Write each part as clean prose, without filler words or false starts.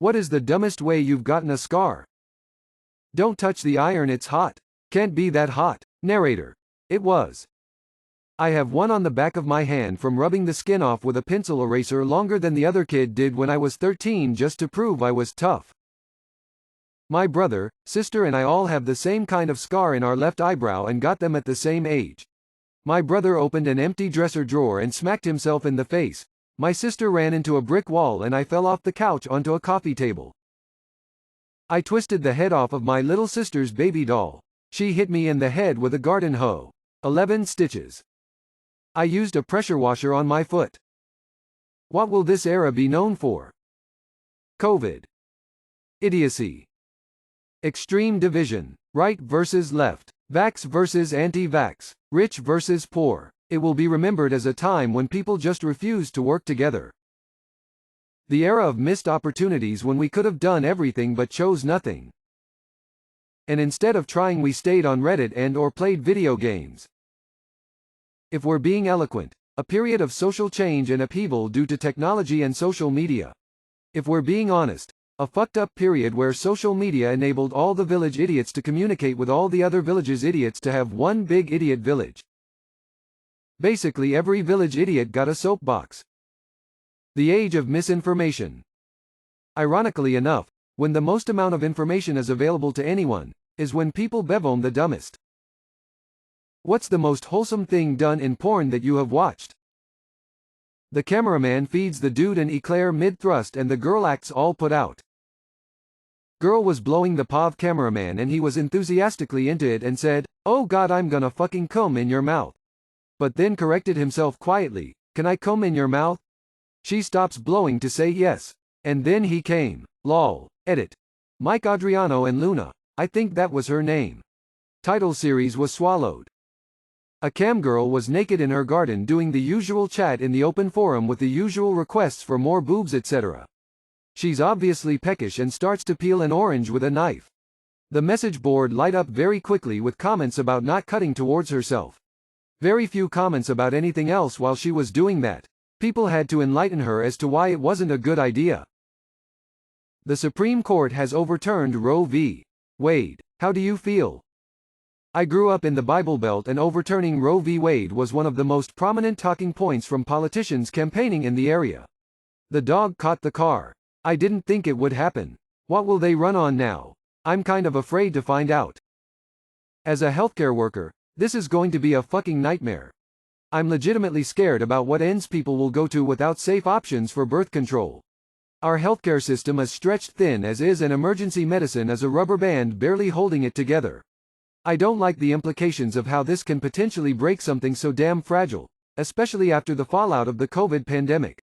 What is the dumbest way you've gotten a scar? Don't touch the iron, it's hot. Can't be that hot. Narrator. It was. I have one on the back of my hand from rubbing the skin off with a pencil eraser longer than the other kid did when I was 13 just to prove I was tough. My brother, sister and I all have the same kind of scar in our left eyebrow and got them at the same age. My brother opened an empty dresser drawer and smacked himself in the face. My sister ran into a brick wall and I fell off the couch onto a coffee table. I twisted the head off of my little sister's baby doll. She hit me in the head with a garden hoe. 11 stitches. I used a pressure washer on my foot. What will this era be known for? COVID. Idiocy. Extreme division. Right versus left. Vax versus anti-vax. Rich versus poor. It will be remembered as a time when people just refused to work together. The era of missed opportunities when we could have done everything but chose nothing. And instead of trying we stayed on Reddit and/or played video games. If we're being eloquent, a period of social change and upheaval due to technology and social media. If we're being honest, a fucked up period where social media enabled all the village idiots to communicate with all the other villages' idiots to have one big idiot village. Basically every village idiot got a soapbox. The age of misinformation. Ironically enough, when the most amount of information is available to anyone, is when people bevom the dumbest. What's the most wholesome thing done in porn that you have watched? The cameraman feeds the dude an eclair mid-thrust and the girl acts all put out. Girl was blowing the POV cameraman and he was enthusiastically into it and said, "Oh god, I'm gonna fucking come in your mouth." But then corrected himself quietly, "Can I come in your mouth?" She stops blowing to say yes. And then he came. Lol. Edit. Mike Adriano and Luna. I think that was her name. Title series was swallowed. A camgirl was naked in her garden doing the usual chat in the open forum with the usual requests for more boobs etc. She's obviously peckish and starts to peel an orange with a knife. The message board light up very quickly with comments about not cutting towards herself. Very few comments about anything else while she was doing that. People had to enlighten her as to why it wasn't a good idea. The Supreme Court has overturned Roe v. Wade. How do you feel? I grew up in the Bible Belt and overturning Roe v. Wade was one of the most prominent talking points from politicians campaigning in the area. The dog caught the car. I didn't think it would happen. What will they run on now? I'm kind of afraid to find out. As a healthcare worker, this is going to be a fucking nightmare. I'm legitimately scared about what ends people will go to without safe options for birth control. Our healthcare system is stretched thin as is, and emergency medicine is a rubber band barely holding it together. I don't like the implications of how this can potentially break something so damn fragile, especially after the fallout of the COVID pandemic.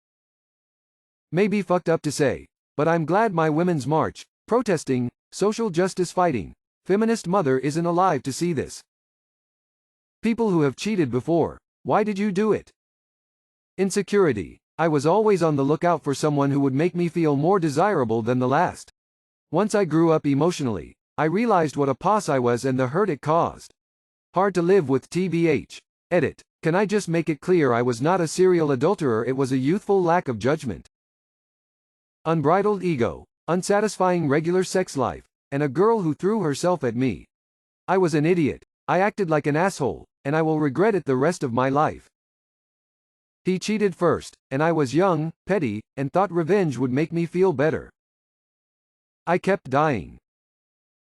Maybe fucked up to say, but I'm glad my women's march, protesting, social justice fighting, feminist mother isn't alive to see this. People who have cheated before, why did you do it? Insecurity. I was always on the lookout for someone who would make me feel more desirable than the last. Once I grew up emotionally, I realized what a puss I was and the hurt it caused. Hard to live with TBH. Edit. Can I just make it clear I was not a serial adulterer, it was a youthful lack of judgment. Unbridled ego, unsatisfying regular sex life, and a girl who threw herself at me. I was an idiot. I acted like an asshole, and I will regret it the rest of my life. He cheated first, and I was young, petty, and thought revenge would make me feel better. I kept dying.